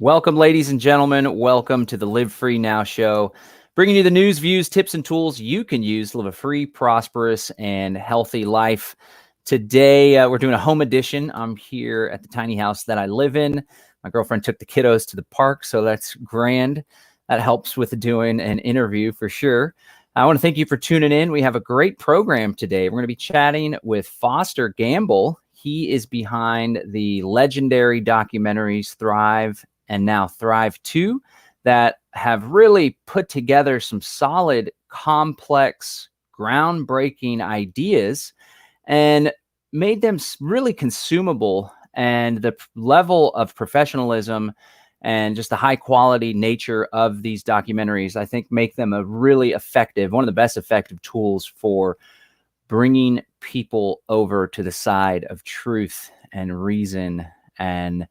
Welcome, ladies and gentlemen. Welcome to the Live Free Now show, bringing you the news, views, tips, and tools you can use to live a free, prosperous, and healthy life. Today, we're doing a home edition. I'm here at the tiny house that I live in. My girlfriend took the kiddos to the park, so that's grand. That helps with doing an interview for sure. I want to thank you for tuning in. We have a great program today. We're going to be chatting with Foster Gamble. He is behind the legendary documentaries Thrive and now Thrive 2 that have really put together some solid, complex, groundbreaking ideas and made them really consumable. And the level of professionalism and just the high quality nature of these documentaries, I think, make them a really effective, one of the best effective tools for bringing people over to the side of truth and reason and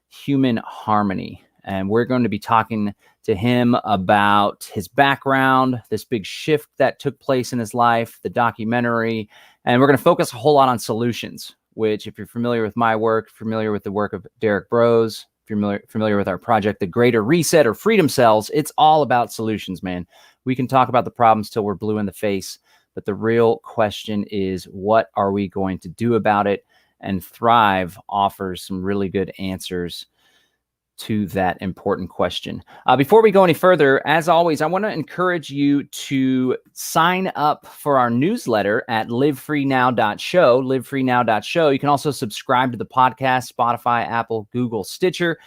human harmony. And we're going to be talking to him about his background, this big shift that took place in his life, the documentary, and we're going to focus a whole lot on solutions, which, if you're familiar with my work, familiar with the work of Derek Bros, if you're familiar with our project, The Greater Reset or Freedom Cells, it's all about solutions, man. We can talk about the problems till we're blue in the face, but the real question is, what are we going to do about it? And Thrive offers some really good answers to that important question. Before we go any further, as always, I want to encourage you to sign up for our newsletter at livefreenow.show, livefreenow.show. You can also subscribe to the podcast, Spotify, Apple, Google, Stitcher.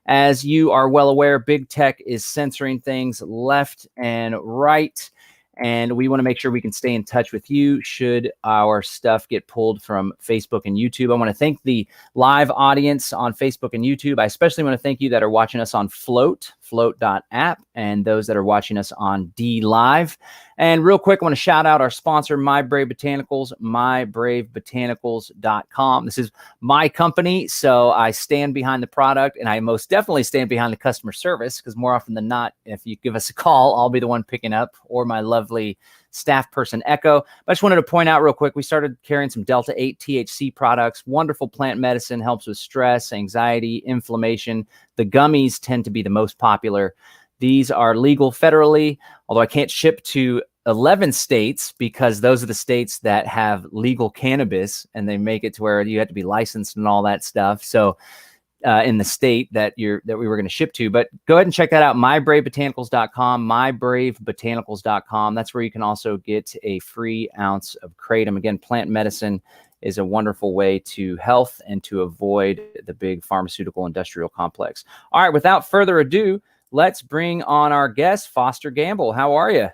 As you are well aware, big tech is censoring things left and right. And we want to make sure we can stay in touch with you should our stuff get pulled from Facebook and YouTube. I want to thank the live audience on Facebook and YouTube. I especially want to thank you that are watching us on float.app, and those that are watching us on D Live. And real quick, I want to shout out our sponsor, My Brave Botanicals, myBraveBotanicals.com. This is my company, so I stand behind the product, and I most definitely stand behind the customer service, because more often than not, if you give us a call, I'll be the one picking up, or my lovely staff person, Echo. But I just wanted to point out real quick, we started carrying some Delta 8 THC products. Wonderful plant medicine, helps with stress, anxiety, inflammation. The gummies tend to be the most popular. These are legal federally, although I can't ship to 11 states because those are the states that have legal cannabis, and they make it to where you have to be licensed and all that stuff. So in the state that we were going to ship to. But go ahead and check that out, myBraveBotanicals.com, myBraveBotanicals.com. That's where you can also get a free ounce of kratom. Again, plant medicine is a wonderful way to health and to avoid the big pharmaceutical industrial complex. All right, without further ado, let's bring on our guest, Foster Gamble. How are you?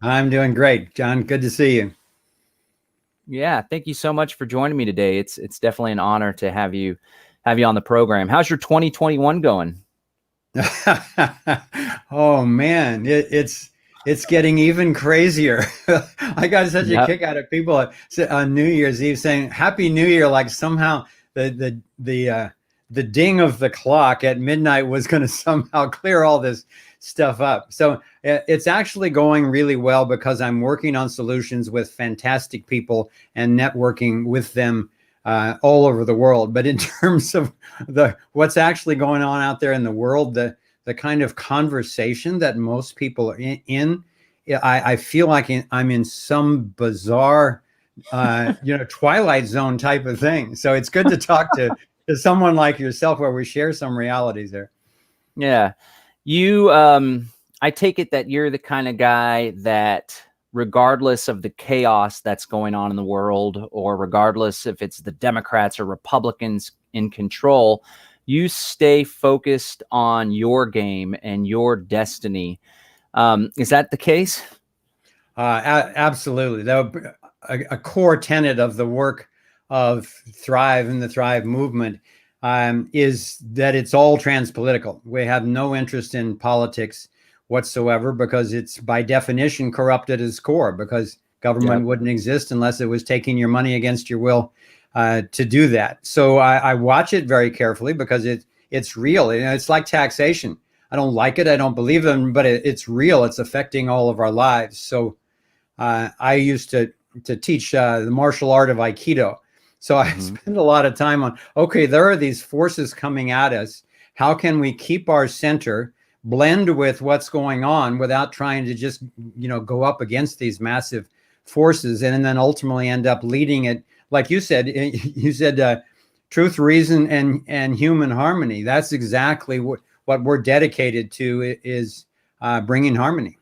I'm doing great, John. Good to see you. Yeah, thank you so much for joining me today. It's definitely an honor to have you on the program. How's your 2021 going? Oh man, it's getting even crazier. I got such a kick out of people on New Year's Eve saying Happy New Year, like somehow the ding of the clock at midnight was going to somehow clear all this stuff up. So it's actually going really well because I'm working on solutions with fantastic people and networking with them all over the world. But in terms of what's actually going on out there in the world, the kind of conversation that most people are in, I feel like I'm in some bizarre, Twilight Zone type of thing. So it's good to talk to someone like yourself where we share some realities there. Yeah. You, I take it that you're the kind of guy that, regardless of the chaos that's going on in the world, or regardless if it's the Democrats or Republicans in control, you stay focused on your game and your destiny. Is that the case? Absolutely. A core tenet of the work of Thrive and the Thrive movement is that it's all transpolitical. We have no interest in politics whatsoever, because it's by definition corrupted as core, because government wouldn't exist unless it was taking your money against your will to do that. So I watch it very carefully because it's real. It's like taxation. I don't like it. I don't believe in, but it's real. It's affecting all of our lives. So I used to teach the martial art of Aikido. So I spend a lot of time on, okay, there are these forces coming at us. how can we keep our center, blend with what's going on without trying to just, go up against these massive forces, and then ultimately end up leading it, like you said. You said truth, reason, and human harmony. That's exactly what we're dedicated to, is bringing harmony.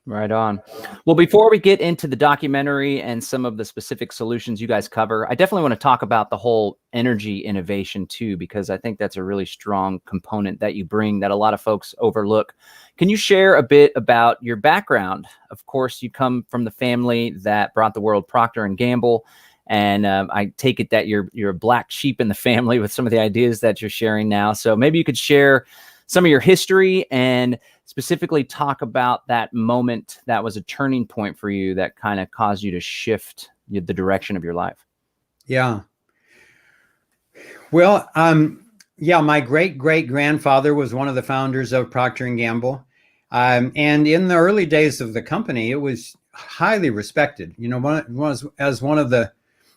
Right on. Well, before we get into the documentary and some of the specific solutions you guys cover, I definitely want to talk about the whole energy innovation too, because I think that's a really strong component that you bring that a lot of folks overlook. Can you share a bit about your background? Of course, you come from the family that brought the world Procter and Gamble, and I take it that you're a black sheep in the family with some of the ideas that you're sharing now. So maybe you could share some of your history and specifically talk about that moment that was a turning point for you that kind of caused you to shift the direction of your life. Yeah. Well, my great-great-grandfather was one of the founders of Procter and Gamble. And in the early days of the company, it was highly respected. As one of the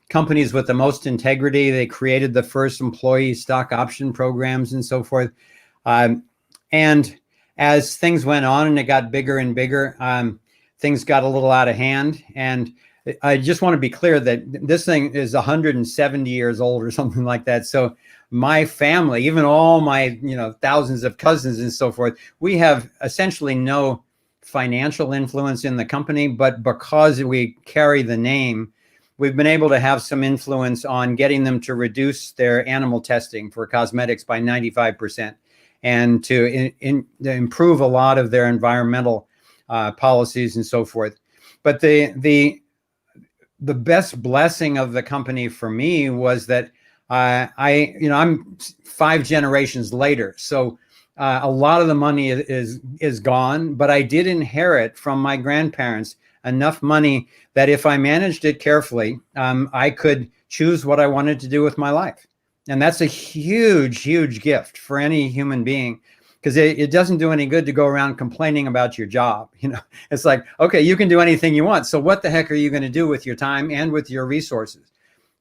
companies with the most integrity. They created the first employee stock option programs and so forth. And as things went on and it got bigger and bigger, things got a little out of hand. And I just want to be clear that this thing is 170 years old or something like that. So my family, even all my, thousands of cousins and so forth, we have essentially no financial influence in the company, but because we carry the name, we've been able to have some influence on getting them to reduce their animal testing for cosmetics by 95%. And to improve a lot of their environmental policies and so forth. But the best blessing of the company for me was that I'm 5 generations later, so a lot of the money is gone. But I did inherit from my grandparents enough money that if I managed it carefully, I could choose what I wanted to do with my life. And that's a huge, huge gift for any human being, because it doesn't do any good to go around complaining about your job. It's like, okay, you can do anything you want. So what the heck are you going to do with your time and with your resources?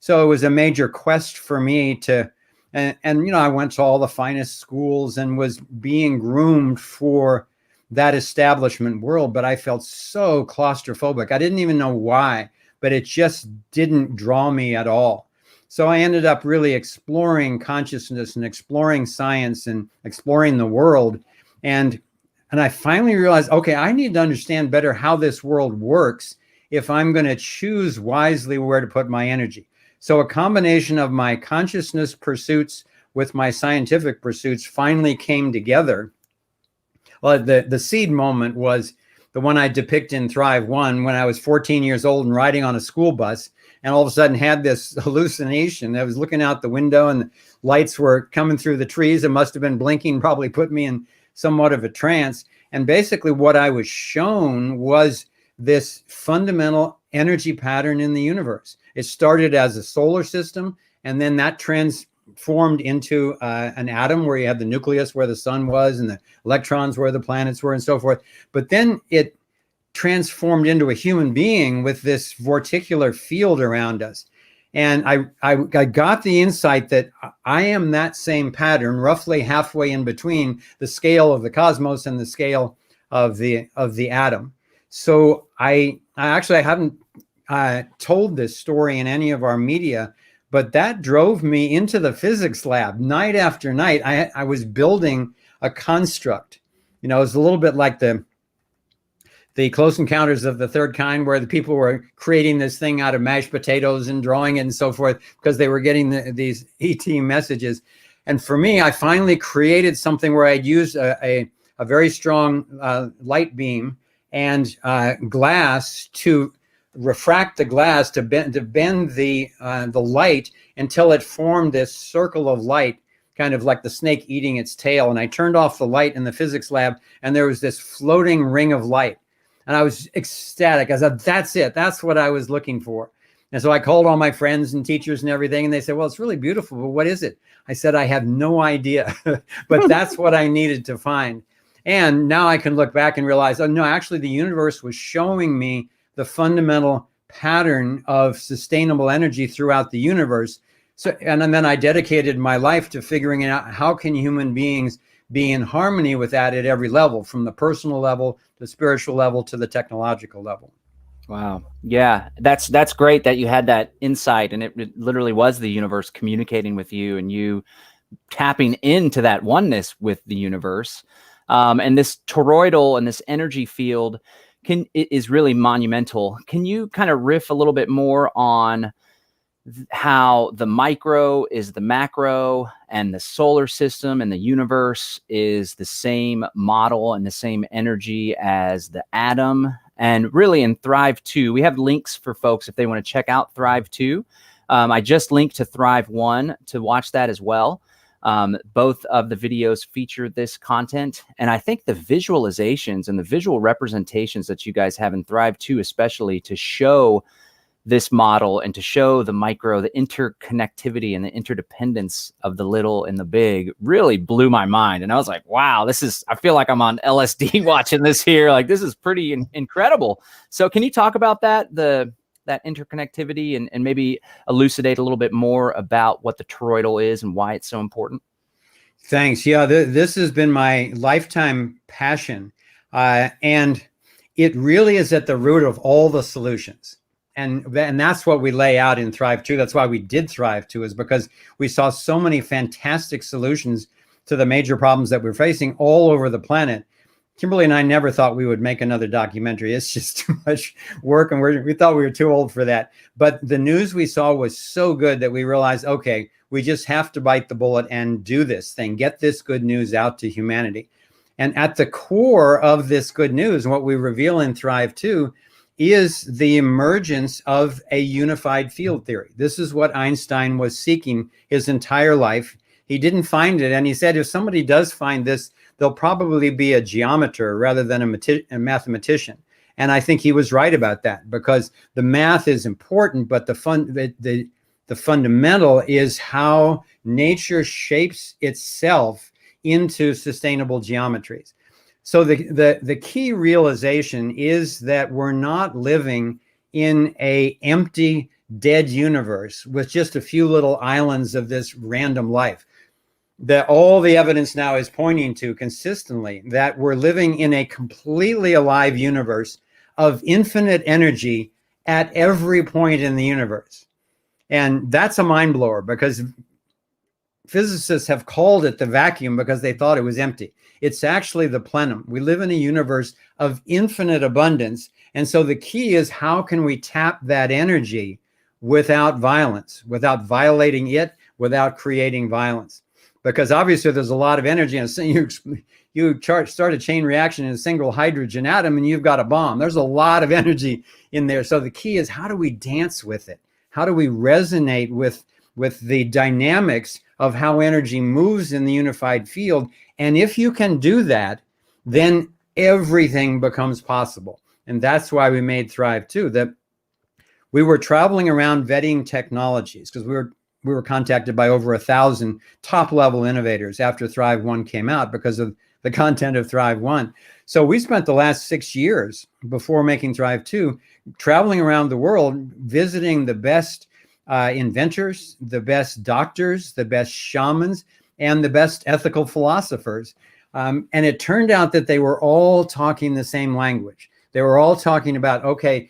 So it was a major quest for me to, and I went to all the finest schools and was being groomed for that establishment world. But I felt so claustrophobic. I didn't even know why, but it just didn't draw me at all. So I ended up really exploring consciousness and exploring science and exploring the world. And I finally realized, okay, I need to understand better how this world works if I'm going to choose wisely where to put my energy. So a combination of my consciousness pursuits with my scientific pursuits finally came together. Well, the seed moment was the one I depict in Thrive 1 when I was 14 years old and riding on a school bus. And all of a sudden had this hallucination. I was looking out the window and the lights were coming through the trees. It must have been blinking, probably put me in somewhat of a trance. And basically what I was shown was this fundamental energy pattern in the universe. It started as a solar system, and then that transformed into an atom where you had the nucleus where the sun was and the electrons where the planets were and so forth. But then it transformed into a human being with this vorticular field around us. And I got the insight that I am that same pattern, roughly halfway in between the scale of the cosmos and the scale of the atom. So I haven't told this story in any of our media, but that drove me into the physics lab night after night. I was building a construct. It was a little bit like the Close Encounters of the Third Kind, where the people were creating this thing out of mashed potatoes and drawing it and so forth because they were getting these ET messages. And for me, I finally created something where I'd use a very strong light beam and glass to refract the glass to bend the light until it formed this circle of light, kind of like the snake eating its tail. And I turned off the light in the physics lab, and there was this floating ring of light. And I was ecstatic. I said, that's it. That's what I was looking for. And so I called all my friends and teachers and everything, and they said, well, it's really beautiful, but what is it? I said, I have no idea, but that's what I needed to find. And now I can look back and realize, oh, no, actually the universe was showing me the fundamental pattern of sustainable energy throughout the universe. So, and then I dedicated my life to figuring out how can human beings be in harmony with that at every level, from the personal level, the spiritual level, to the technological level. Wow. Yeah, that's great that you had that insight, and it literally was the universe communicating with you, and you tapping into that oneness with the universe. And this toroidal and this energy field is really monumental. Can you kind of riff a little bit more on how the micro is the macro, and the solar system and the universe is the same model and the same energy as the atom? And really, in Thrive 2, we have links for folks if they want to check out Thrive 2. I just linked to Thrive 1 to watch that as well. Both of the videos feature this content. And I think the visualizations and the visual representations that you guys have in Thrive 2, especially to show this model and to show the micro, the interconnectivity and the interdependence of the little and the big, really blew my mind. And I was like, wow, I feel like I'm on LSD watching this here. Like, this is pretty incredible. So can you talk about that interconnectivity, and maybe elucidate a little bit more about what the toroidal is and why it's so important? Thanks. Yeah, this has been my lifetime passion. And it really is at the root of all the solutions. And that's what we lay out in Thrive 2. That's why we did Thrive 2, is because we saw so many fantastic solutions to the major problems that we're facing all over the planet. Kimberly and I never thought we would make another documentary. It's just too much work, and we thought we were too old for that. But the news we saw was so good that we realized, okay, we just have to bite the bullet and do this thing, get this good news out to humanity. And at the core of this good news, what we reveal in Thrive 2 is the emergence of a unified field theory. This is what Einstein was seeking his entire life. He didn't find it, and he said, if somebody does find this, they'll probably be a geometer rather than a mathematician. And I think he was right about that, because the math is important, but the fundamental is how nature shapes itself into sustainable geometries. So the key realization is that we're not living in an empty, dead universe with just a few little islands of this random life. That all the evidence now is pointing to consistently that we're living in a completely alive universe of infinite energy at every point in the universe. And that's a mind blower, because physicists have called it the vacuum because they thought it was empty. It's actually the plenum. We live in a universe of infinite abundance. And so the key is, how can we tap that energy without violence, without violating it, without creating violence? Because obviously there's a lot of energy, and you start a chain reaction in a single hydrogen atom and you've got a bomb. There's a lot of energy in there. So the key is, how do we dance with it? How do we resonate with the dynamics of how energy moves in the unified field? And if you can do that, then everything becomes possible. And that's why we made Thrive 2. That we were traveling around vetting technologies, because we were contacted by over 1,000 top-level innovators after Thrive 1 came out because of the content of Thrive 1. So we spent the last 6 years before making Thrive 2 traveling around the world, visiting the best inventors, the best doctors, the best shamans, and the best ethical philosophers. And it turned out that they were all talking the same language. They were all talking about, okay,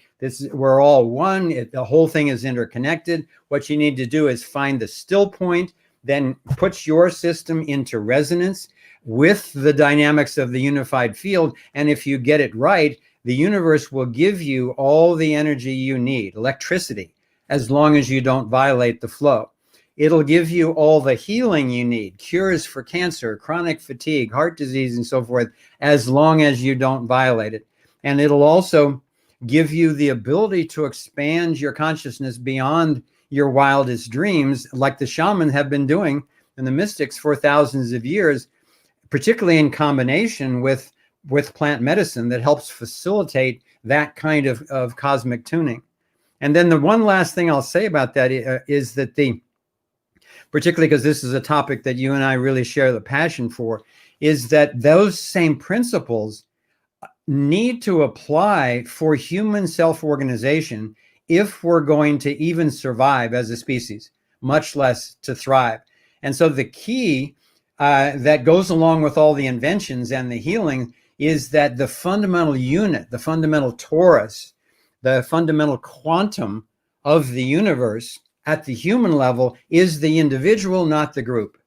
we're all one. The whole thing is interconnected. What you need to do is find the still point, then put your system into resonance with the dynamics of the unified field. And if you get it right, the universe will give you all the energy you need, electricity, as long as you don't violate the flow. It'll give you all the healing you need, cures for cancer, chronic fatigue, heart disease, and so forth, as long as you don't violate it. And it'll also give you the ability to expand your consciousness beyond your wildest dreams, like the shaman have been doing and the mystics for thousands of years, particularly in combination with plant medicine that helps facilitate that kind of cosmic tuning. And then the one last thing I'll say about that is that particularly because this is a topic that you and I really share the passion for, is that those same principles need to apply for human self-organization if we're going to even survive as a species. much less to thrive. And so the key that goes along with all the inventions and the healing is that the fundamental unit, the fundamental torus, the fundamental quantum of the universe at the human level is the individual, not the group.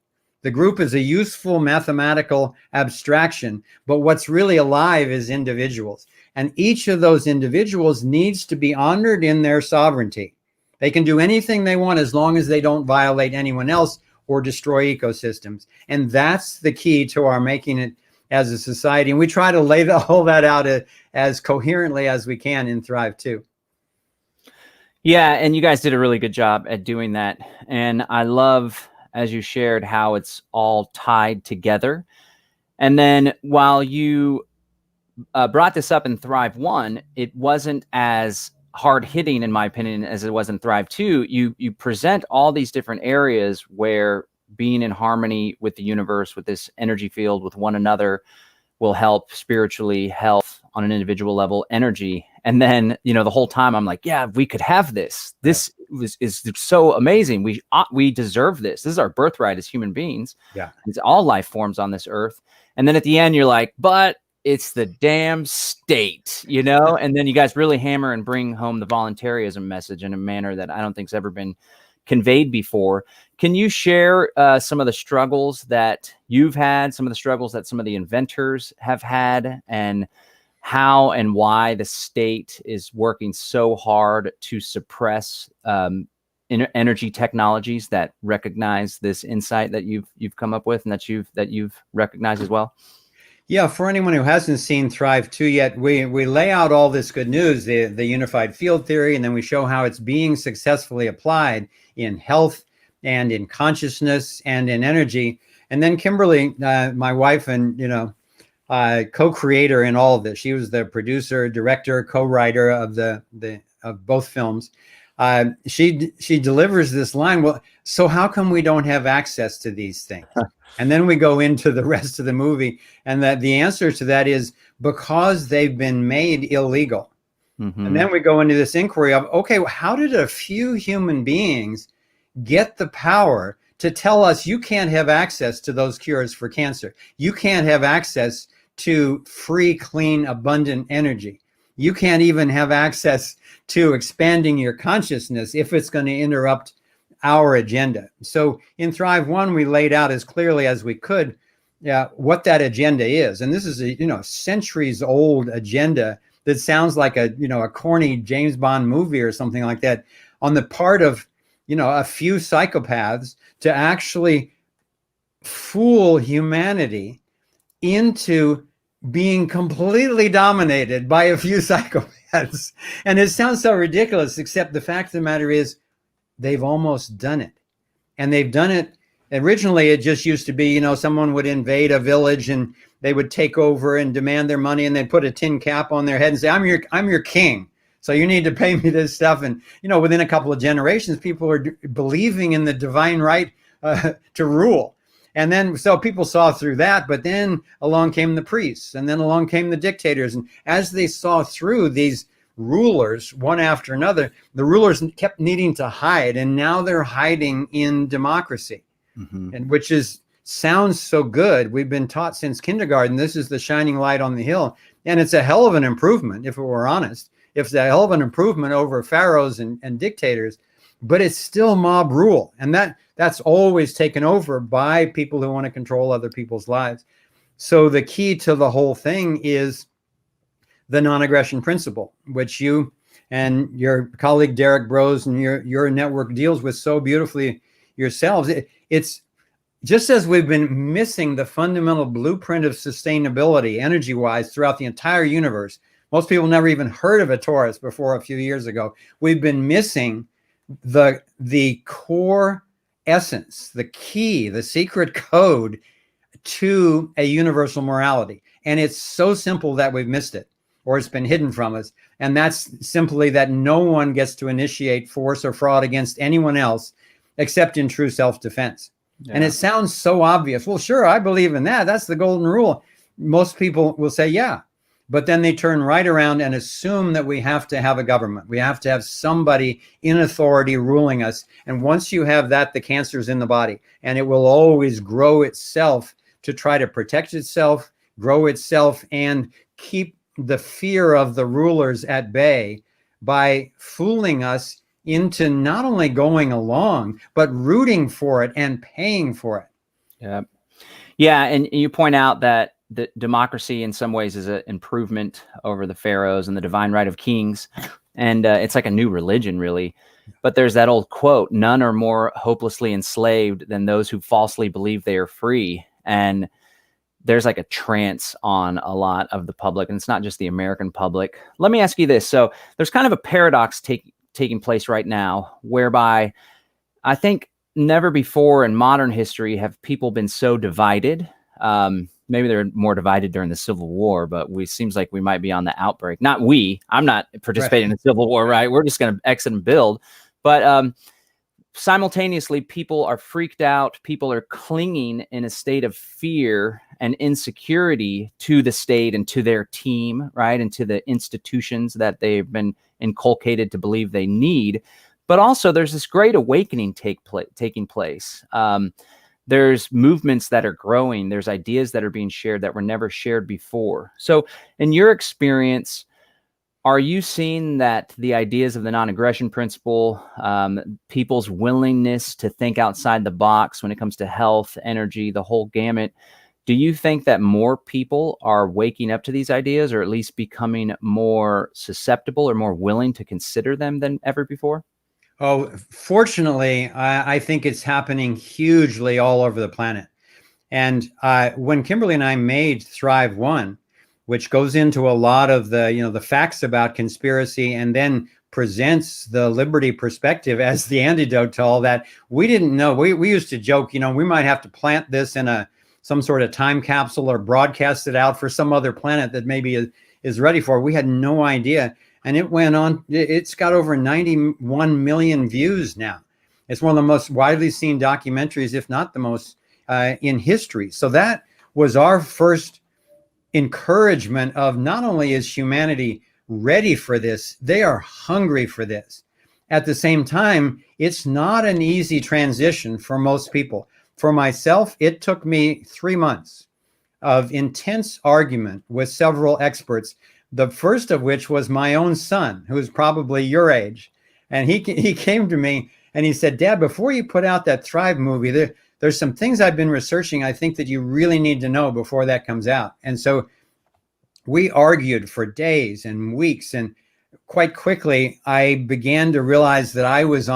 The group is a useful mathematical abstraction, but what's really alive is individuals. And each of those individuals needs to be honored in their sovereignty. They can do anything they want as long as they don't violate anyone else or destroy ecosystems. And that's the key to our making it as a society. And we try to lay all that out as coherently as we can in Thrive 2. Yeah, and you guys did a really good job at doing that. And I love, as you shared, how it's all tied together. And then while you brought this up in Thrive 1, it wasn't as hard hitting, in my opinion, as it was in Thrive 2. You present all these different areas where being in harmony with the universe, with this energy field, with one another, will help spiritually, health on an individual level, energy. And then, the whole time I'm like, yeah, we could have this. This is so amazing. We deserve this. This is our birthright as human beings. Yeah. It's all life forms on this earth. And then at the end, you're like, but it's the damn state, and then you guys really hammer and bring home the voluntarism message in a manner that I don't think's ever been conveyed before. Can you share some of the struggles that you've had, some of the struggles that some of the inventors have had, and how and why the state is working so hard to suppress energy technologies that recognize this insight that you've come up with and that you've recognized as well? Yeah, for anyone who hasn't seen Thrive 2 yet, we lay out all this good news, the unified field theory, and then we show how it's being successfully applied in health and in consciousness and in energy. And then Kimberly, my wife and co-creator in all of this, she was the producer, director, co-writer of of both films. She delivers this line. Well, so how come we don't have access to these things? And then we go into the rest of the movie, and that the answer to that is because they've been made illegal. Mm-hmm. And then we go into this inquiry of, okay, well, how did a few human beings get the power to tell us you can't have access to those cures for cancer? You can't have access to free, clean, abundant energy. You can't even have access to expanding your consciousness if it's going to interrupt our agenda. So in Thrive 1, we laid out as clearly as we could what that agenda is. And this is a centuries old agenda that sounds like a corny James Bond movie or something like that, on the part of a few psychopaths to actually fool humanity into being completely dominated by a few psychopaths. And it sounds so ridiculous, except the fact of the matter is they've almost done it. And they've done it. Originally, it just used to be, someone would invade a village and they would take over and demand their money, and they'd put a tin cap on their head and say, I'm your king, so you need to pay me this stuff. And, within a couple of generations, people are believing in the divine right to rule. And then, so people saw through that, but then along came the priests, and then along came the dictators. And as they saw through these rulers, one after another, the rulers kept needing to hide, and now they're hiding in democracy. Mm-hmm. And which sounds so good. We've been taught since kindergarten, this is the shining light on the hill. And it's a hell of an improvement, if we're honest. It's a hell of an improvement over pharaohs and dictators, but it's still mob rule. And that's always taken over by people who want to control other people's lives. So the key to the whole thing is the non-aggression principle, which you and your colleague Derek Bros and your network deals with so beautifully yourselves. It's just as we've been missing the fundamental blueprint of sustainability energy-wise throughout the entire universe. Most people never even heard of a torus before a few years ago. We've been missing the core essence, the key, the secret code to a universal morality. And it's so simple that we've missed it, or it's been hidden from us. And that's simply that no one gets to initiate force or fraud against anyone else except in true self-defense. Yeah. And it sounds so obvious. Well, sure, I believe in that. That's the golden rule. Most people will say, yeah. But then they turn right around and assume that we have to have a government. We have to have somebody in authority ruling us. And once you have that, the cancer's in the body, and it will always grow itself to try to protect itself, grow itself, and keep the fear of the rulers at bay by fooling us into not only going along, but rooting for it and paying for it. Yeah. Yeah. And you point out that the democracy in some ways is an improvement over the pharaohs and the divine right of kings. And it's like a new religion, really. But there's that old quote, none are more hopelessly enslaved than those who falsely believe they are free. And there's like a trance on a lot of the public, and it's not just the American public. Let me ask you this. So there's kind of a paradox taking place right now, whereby I think never before in modern history have people been so divided. Maybe they're more divided during the Civil War, but seems like we might be on the outbreak. I'm not participating in the Civil War, right? We're just going to exit and build. But simultaneously, people are freaked out. People are clinging in a state of fear and insecurity to the state and to their team, right? And to the institutions that they've been inculcated to believe they need. But also there's this great awakening taking place. There's movements that are growing. There's ideas that are being shared that were never shared before. So in your experience, are you seeing that the ideas of the non-aggression principle, people's willingness to think outside the box when it comes to health, energy, the whole gamut, do you think that more people are waking up to these ideas, or at least becoming more susceptible or more willing to consider them than ever before? Oh, fortunately, I think it's happening hugely all over the planet. And when Kimberly and I made Thrive One, which goes into a lot of the facts about conspiracy and then presents the liberty perspective as the antidote to all that, we didn't know. We used to joke, we might have to plant this in some sort of time capsule or broadcast it out for some other planet that maybe is ready for it. We had no idea. And it went on. It's got over 91 million views now. It's one of the most widely seen documentaries, if not the most, in history. So that was our first encouragement of not only is humanity ready for this, they are hungry for this. At the same time, it's not an easy transition for most people. For myself, it took me 3 months of intense argument with several experts, the first of which was my own son, who is probably your age. And he came to me and he said, Dad, before you put out that Thrive movie, there's some things I've been researching I think that you really need to know before that comes out. And so we argued for days and weeks. And quite quickly, I began to realize that I was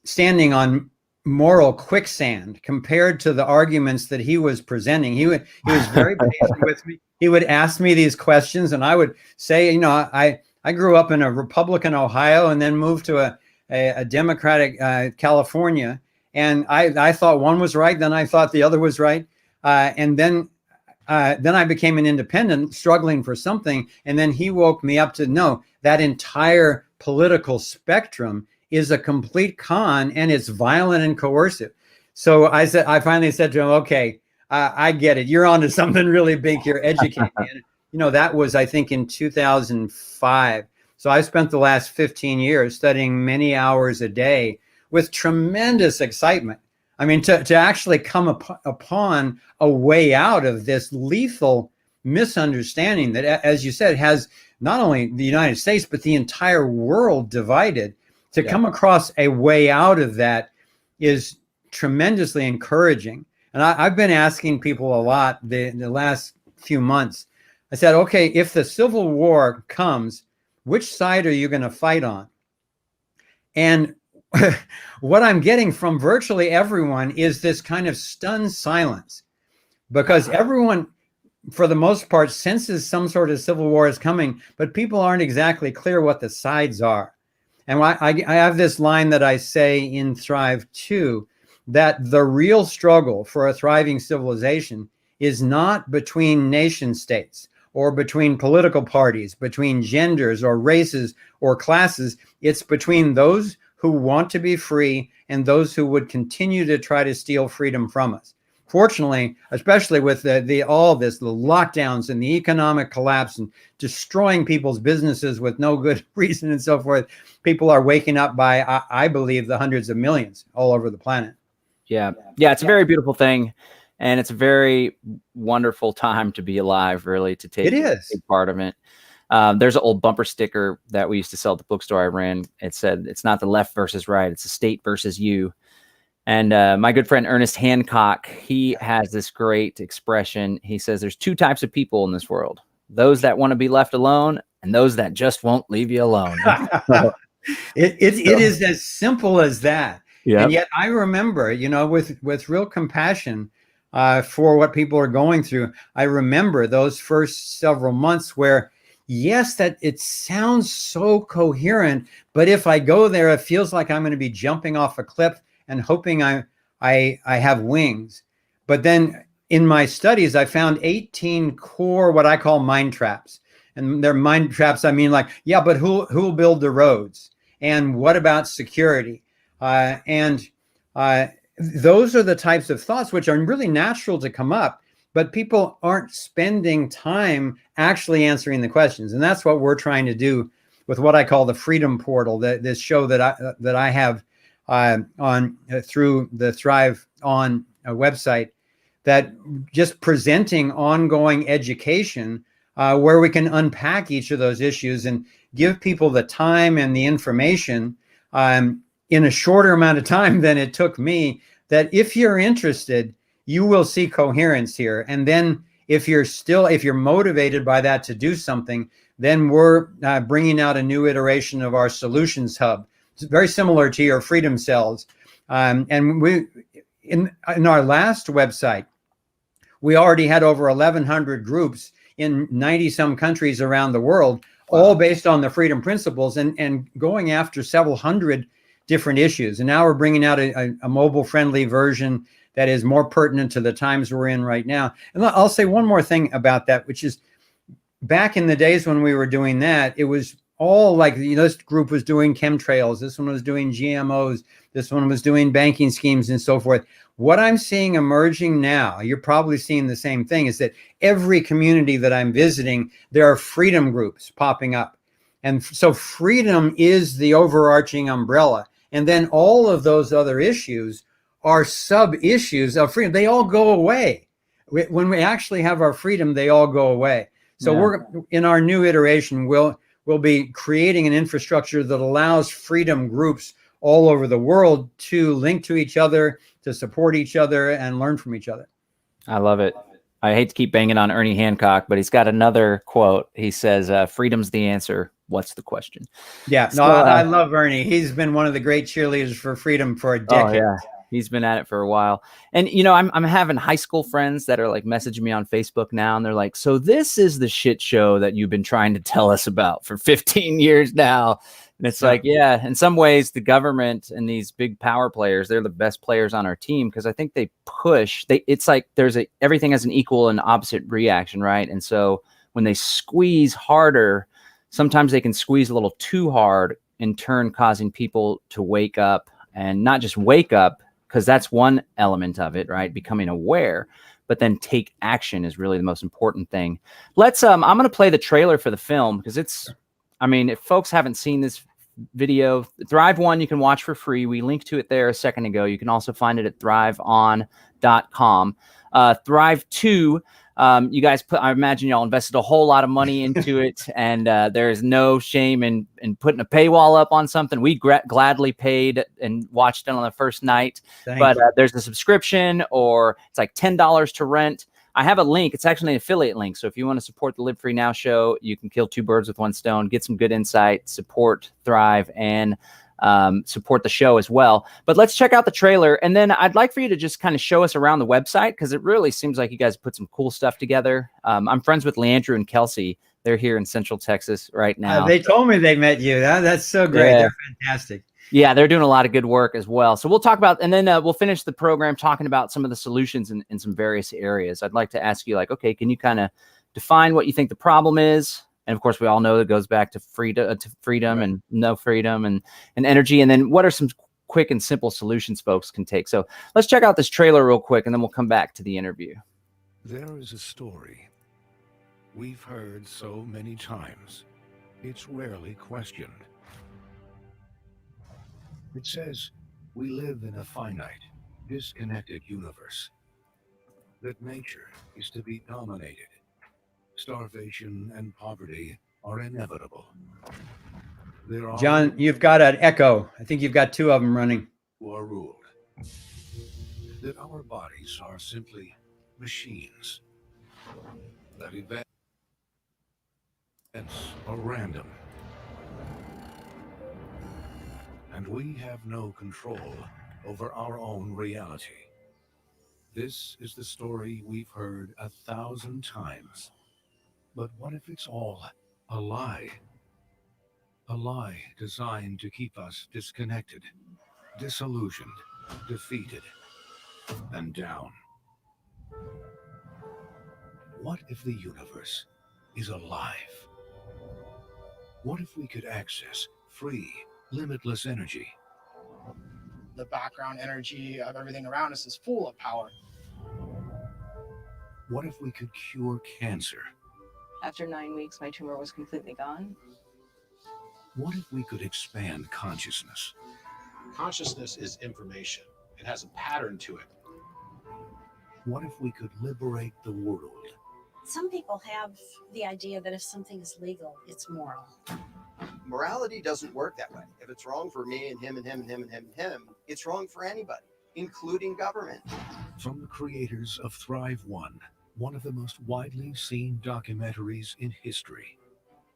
standing on moral quicksand compared to the arguments that he was presenting. He was very patient with me. He would ask me these questions, and I would say, I grew up in a Republican Ohio and then moved to a Democratic California, and I thought one was right, then I thought the other was right, and then I became an independent, struggling for something, and then he woke me up to no, that entire political spectrum is a complete con, and it's violent and coercive. So I finally said to him, okay, I get it. You're onto something really big here. Educate me. And, that was, I think, in 2005. So I spent the last 15 years studying many hours a day with tremendous excitement. I mean, to actually come upon a way out of this lethal misunderstanding that, as you said, has not only the United States, but the entire world divided. To come across a way out of that is tremendously encouraging. And I've been asking people a lot the last few months. I said, okay, if the Civil War comes, which side are you going to fight on? And what I'm getting from virtually everyone is this kind of stunned silence, because everyone, for the most part, senses some sort of civil war is coming, but people aren't exactly clear what the sides are. And I have this line that I say in Thrive 2, that the real struggle for a thriving civilization is not between nation states or between political parties, between genders or races or classes. It's between those who want to be free and those who would continue to try to steal freedom from us. fortunately, especially with the all this, the lockdowns and the economic collapse and destroying people's businesses with no good reason and so forth, people are waking up by, I believe, the hundreds of millions all over the planet. Yeah. It's a very beautiful thing. And it's a very wonderful time to be alive, really, to take a big part of it. There's an old bumper sticker that we used to sell at the bookstore I ran. It said, "It's not the left versus right, it's the state versus you." And my good friend Ernest Hancock, he has this great expression. He says there's two types of people in this world: those that want to be left alone and those that just won't leave you alone. It is as simple as that. Yep. And yet I remember, with real compassion for what people are going through, I remember those first several months where, yes, that it sounds so coherent, but if I go there, it feels like I'm going to be jumping off a cliff and hoping I have wings. But then in my studies, I found 18 core, what I call mind traps. And they're mind traps. I mean, like, yeah, but who'll build the roads? And what about security? Those are the types of thoughts which are really natural to come up, but people aren't spending time actually answering the questions. And that's what we're trying to do with what I call the Freedom Portal, this show that I have on through the Thrive On website, that just presenting ongoing education where we can unpack each of those issues and give people the time and the information in a shorter amount of time than it took me, that if you're interested, you will see coherence here. And then if you're motivated by that to do something, then we're bringing out a new iteration of our Solutions Hub. It's very similar to your Freedom Cells. And we, in our last website, we already had over 1,100 groups in 90 some countries around the world, all based on the freedom principles and going after several hundred different issues. And now we're bringing out a mobile friendly version that is more pertinent to the times we're in right now. And I'll say one more thing about that, which is back in the days when we were doing that, it was all like, this group was doing chemtrails, this one was doing GMOs, this one was doing banking schemes and so forth. What I'm seeing emerging now, you're probably seeing the same thing, is that every community that I'm visiting, there are freedom groups popping up. And so freedom is the overarching umbrella. And then all of those other issues are sub-issues of freedom. They all go away. When we actually have our freedom, they all go away. So we're in our new iteration, we'll be creating an infrastructure that allows freedom groups all over the world to link to each other, to support each other, and learn from each other. I love it. I hate to keep banging on Ernie Hancock, but he's got another quote. He says, freedom's the answer. What's the question? Yeah, no, I love Ernie. He's been one of the great cheerleaders for freedom for a decade. Oh, yeah. He's been at it for a while. And, I'm having high school friends that are like messaging me on Facebook now. And they're like, so this is the shit show that you've been trying to tell us about for 15 years now. And it's like, yeah, in some ways, the government and these big power players, they're the best players on our team because I think they push. It's like everything has an equal and opposite reaction, right? And so when they squeeze harder, sometimes they can squeeze a little too hard, in turn causing people to wake up, and not just wake up, because that's one element of it, right? Becoming aware, but then take action is really the most important thing. Let's, I'm going to play the trailer for the film because if folks haven't seen this video, Thrive One, you can watch for free. We linked to it there a second ago. You can also find it at thriveon.com. Thrive 2, you guys I imagine y'all invested a whole lot of money into it, and there is no shame in putting a paywall up on something. We gladly paid and watched it on the first night. But there's a subscription, or it's like $10 to rent. I have a link. It's actually an affiliate link. So if you want to support the Live Free Now show, you can kill two birds with one stone, get some good insight, support Thrive, and support the show as well. But let's check out the trailer. And then I'd like for you to just kind of show us around the website, because it really seems like you guys put some cool stuff together. I'm friends with Leandrew and Kelsey. They're here in Central Texas right now. They told me they met you. That's so great. Yeah. They're fantastic. Yeah, they're doing a lot of good work as well. So we'll talk about, and then we'll finish the program talking about some of the solutions in some various areas. I'd like to ask you, like, okay, can you kind of define what you think the problem is? And of course, we all know that goes back to freedom right. and no freedom and energy. And then what are some quick and simple solutions folks can take. So let's check out this trailer real quick, and then we'll come back to the interview. There is a story we've heard so many times, it's rarely questioned. It says we live in a finite, disconnected universe, that nature is to be dominated. Starvation and poverty are inevitable. John, you've got an echo. I think you've got two of them running. Who are ruled. That our bodies are simply machines. That events are random. And we have no control over our own reality. This is the story we've heard 1,000 times. But what if it's all a lie? A lie designed to keep us disconnected, disillusioned, defeated, and down. What if the universe is alive? What if we could access free, limitless energy? The background energy of everything around us is full of power. What if we could cure cancer? After 9 weeks, my tumor was completely gone. What if we could expand consciousness? Consciousness is information. It has a pattern to it. What if we could liberate the world? Some people have the idea that if something is legal, it's moral. Morality doesn't work that way. If it's wrong for me and him and him and him and him and him, it's wrong for anybody, including government. From the creators of Thrive one of the most widely seen documentaries in history.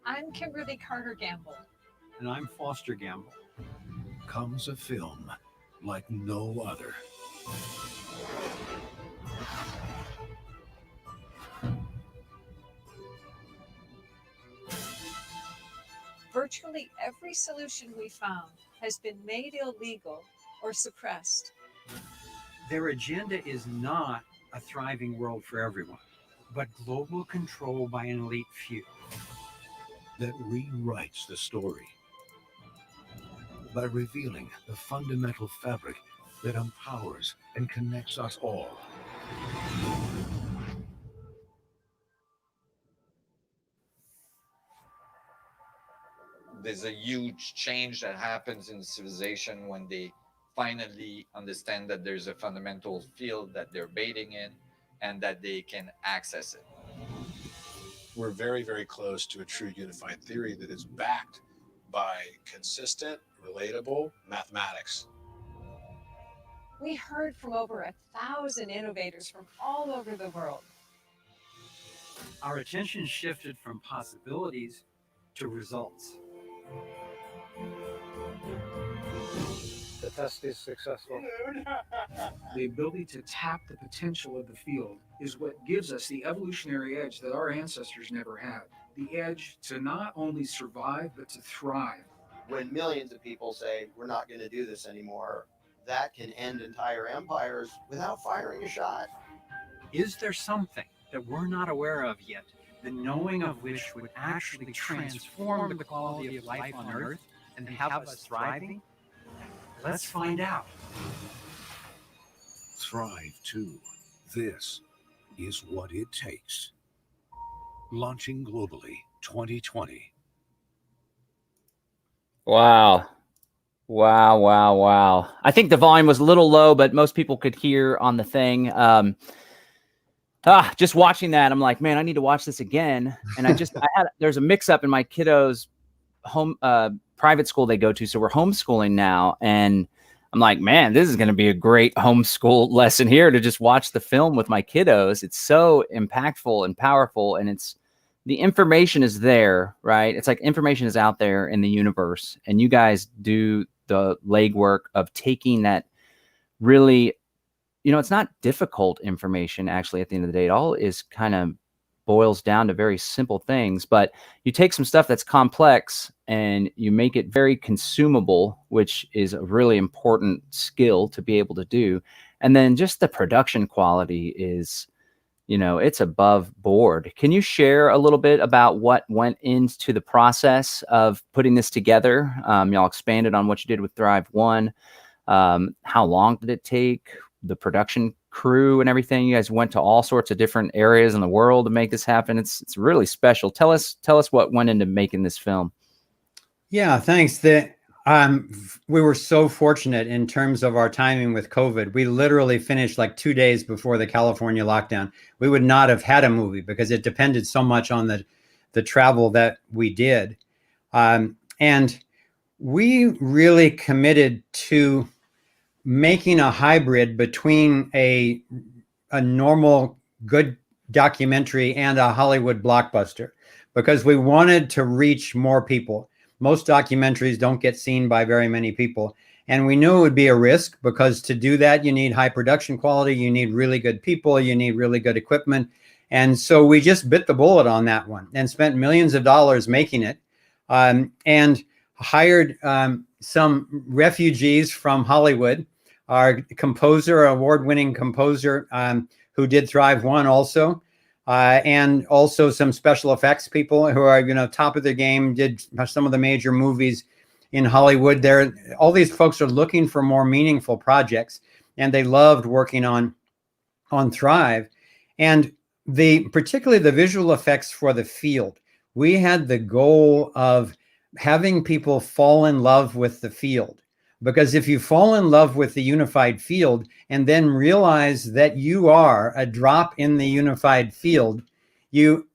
I'm Kimberly Carter Gamble. And I'm Foster Gamble. Comes a film like no other. Virtually every solution we found has been made illegal or suppressed. Their agenda is not a thriving world for everyone, but global control by an elite few. That rewrites the story by revealing the fundamental fabric that empowers and connects us all. There's a huge change that happens in civilization when they finally understand that there's a fundamental field that they're bathing in and that they can access it. We're very, very close to a true unified theory that is backed by consistent, relatable mathematics. We heard from over 1,000 innovators from all over the world. Our attention shifted from possibilities to results. The test is successful. The ability to tap the potential of the field is what gives us the evolutionary edge that our ancestors never had. The edge to not only survive, but to thrive. When millions of people say, we're not going to do this anymore, that can end entire empires without firing a shot. Is there something that we're not aware of yet, the knowing of which would actually transform the quality of life on Earth and have us thriving? Let's find out. Thrive 2. This is what it takes. Launching globally 2020. Wow. I think the volume was a little low, but most people could hear on the thing. Just watching that, I'm like, man, I need to watch this again. And there's a mix up in my kiddos' home private school they go to. So we're homeschooling now. And I'm like, man, this is going to be a great homeschool lesson here to just watch the film with my kiddos. It's so impactful and powerful. And the information is there, right? It's like information is out there in the universe. And you guys do the legwork of taking that really, it's not difficult information actually at the end of the day. It all is kind of boils down to very simple things, but you take some stuff that's complex and you make it very consumable, which is a really important skill to be able to do. And then just the production quality is, it's above board. Can you share a little bit about what went into the process of putting this together? Y'all expanded on what you did with Thrive 1. How long did it take? The production crew and everything. You guys went to all sorts of different areas in the world to make this happen. It's really special. Tell us what went into making this film. Yeah, thanks. We were so fortunate in terms of our timing with COVID. We literally finished like 2 days before the California lockdown. We would not have had a movie because it depended so much on the travel that we did. And we really committed to making a hybrid between a normal good documentary and a Hollywood blockbuster, because we wanted to reach more people. Most documentaries don't get seen by very many people. And we knew it would be a risk, because to do that, you need high production quality, you need really good people, you need really good equipment. And so we just bit the bullet on that one and spent millions of dollars making it, and hired some refugees from Hollywood. Our composer, award-winning composer, who did Thrive 1 also, and also some special effects people who are, top of their game, did some of the major movies in Hollywood. All these folks are looking for more meaningful projects, and they loved working on Thrive. And particularly the visual effects for the field. We had the goal of having people fall in love with the field. Because if you fall in love with the unified field and then realize that you are a drop in the unified field, you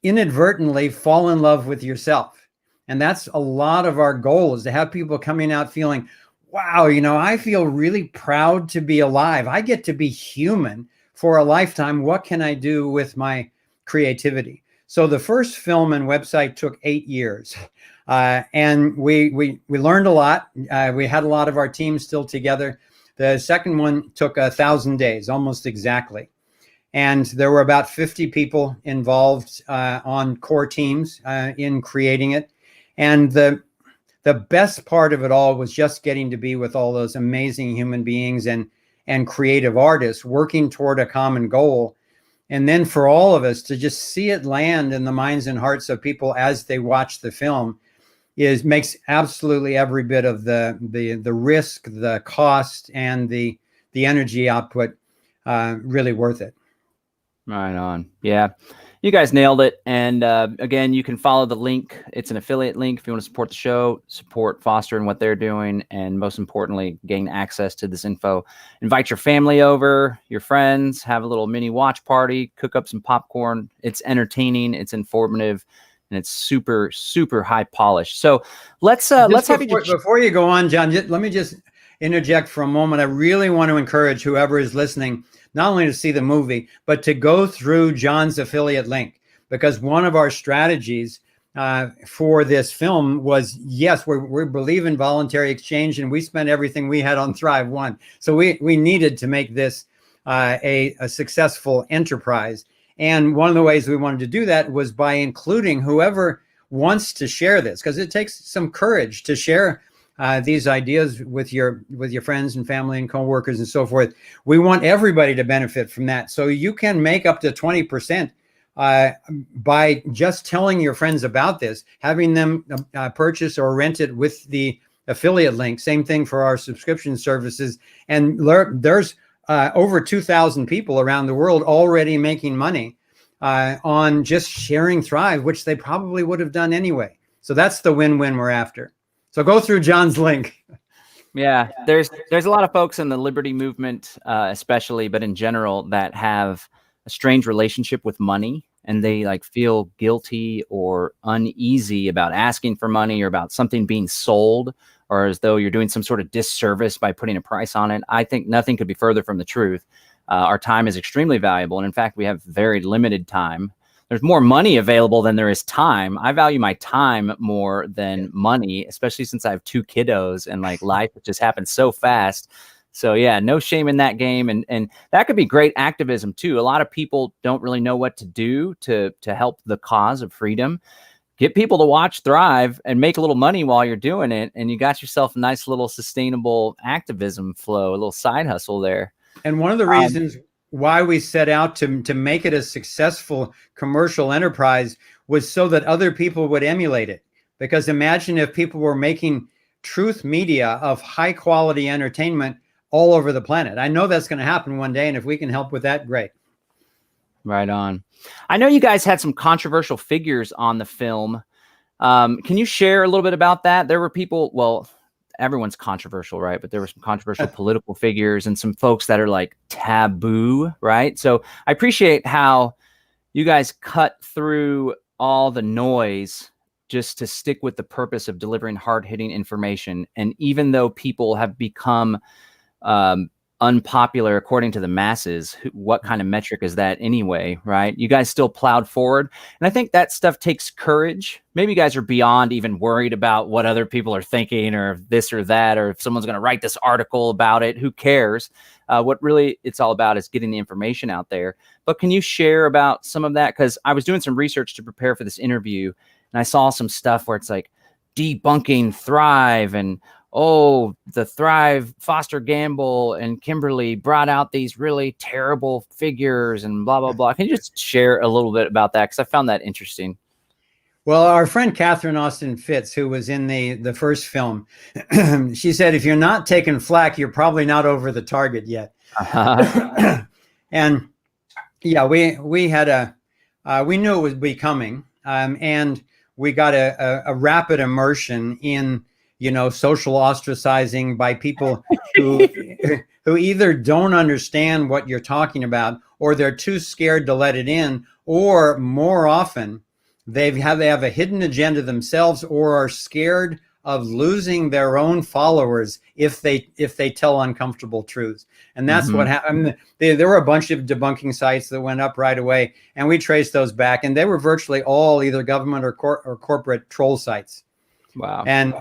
inadvertently fall in love with yourself. And that's a lot of our goal, is to have people coming out feeling, wow, I feel really proud to be alive. I get to be human for a lifetime. What can I do with my creativity? So the first film and website took 8 years. And we learned a lot. We had a lot of our team still together. The second one took 1,000 days, almost exactly. And there were about 50 people involved on core teams in creating it. And the best part of it all was just getting to be with all those amazing human beings and creative artists working toward a common goal. And then for all of us to just see it land in the minds and hearts of people as they watch the film makes absolutely every bit of the risk, the cost, and the energy output really worth it. Right on. Yeah, you guys nailed it. And again, you can follow the link. It's an affiliate link if you want to support the show, support Foster and what they're doing, and most importantly, gain access to this info. Invite your family over, your friends, have a little mini watch party, cook up some popcorn. It's entertaining, it's informative, and it's super, super high polished. So let's have you before you go on, John. Let me just interject for a moment. I really want to encourage whoever is listening not only to see the movie, but to go through John's affiliate link, because one of our strategies for this film was, yes, we believe in voluntary exchange, and we spent everything we had on Thrive 1. So we needed to make this a successful enterprise. And one of the ways we wanted to do that was by including whoever wants to share this, because it takes some courage to share these ideas with your friends and family and coworkers and so forth. We want everybody to benefit from that. So you can make up to 20% by just telling your friends about this, having them purchase or rent it with the affiliate link. Same thing for our subscription services. And there's over 2,000 people around the world already making money on just sharing Thrive, which they probably would have done anyway. So that's the win-win we're after. So go through John's link. Yeah, there's a lot of folks in the liberty movement, especially, but in general, that have a strange relationship with money, and they feel guilty or uneasy about asking for money or about something being sold, or as though you're doing some sort of disservice by putting a price on it. I think nothing could be further from the truth. Our time is extremely valuable, and in fact, we have very limited time. There's more money available than there is time. I value my time more than money, especially since I have 2 kiddos and life just happens so fast. So yeah, no shame in that game. And that could be great activism too. A lot of people don't really know what to do to help the cause of freedom. Get people to watch Thrive and make a little money while you're doing it. And you got yourself a nice little sustainable activism flow, a little side hustle there. And one of the reasons why we set out to make it a successful commercial enterprise was so that other people would emulate it. Because imagine if people were making truth media of high quality entertainment all over the planet. I know that's going to happen one day. And if we can help with that, great. Right on. I know you guys had some controversial figures on the film. Can you share a little bit about that? There were people, well, everyone's controversial, right? But there were some controversial political figures and some folks that are like taboo, right? So I appreciate how you guys cut through all the noise just to stick with the purpose of delivering hard-hitting information. And even though people have become unpopular according to the masses, what kind of metric is that anyway, right? You guys still plowed forward. And I think that stuff takes courage. Maybe you guys are beyond even worried about what other people are thinking or this or that, or if someone's going to write this article about it. Who cares? What really it's all about is getting the information out there. But can you share about some of that? Because I was doing some research to prepare for this interview, and I saw some stuff where it's like debunking Thrive, and the Thrive, Foster Gamble and Kimberly brought out these really terrible figures and blah, blah, blah. Can you just share a little bit about that? Because I found that interesting. Well, our friend Catherine Austin Fitz, who was in the first film, she said, if you're not taking flack, you're probably not over the target yet. And yeah, we had we knew it would be coming, and we got a rapid immersion in, social ostracizing by people who either don't understand what you're talking about, or they're too scared to let it in, or more often they have a hidden agenda themselves, or are scared of losing their own followers if they tell uncomfortable truths. And that's what happened. There were a bunch of debunking sites that went up right away, and we traced those back, and they were virtually all either government or corporate troll sites. Wow. And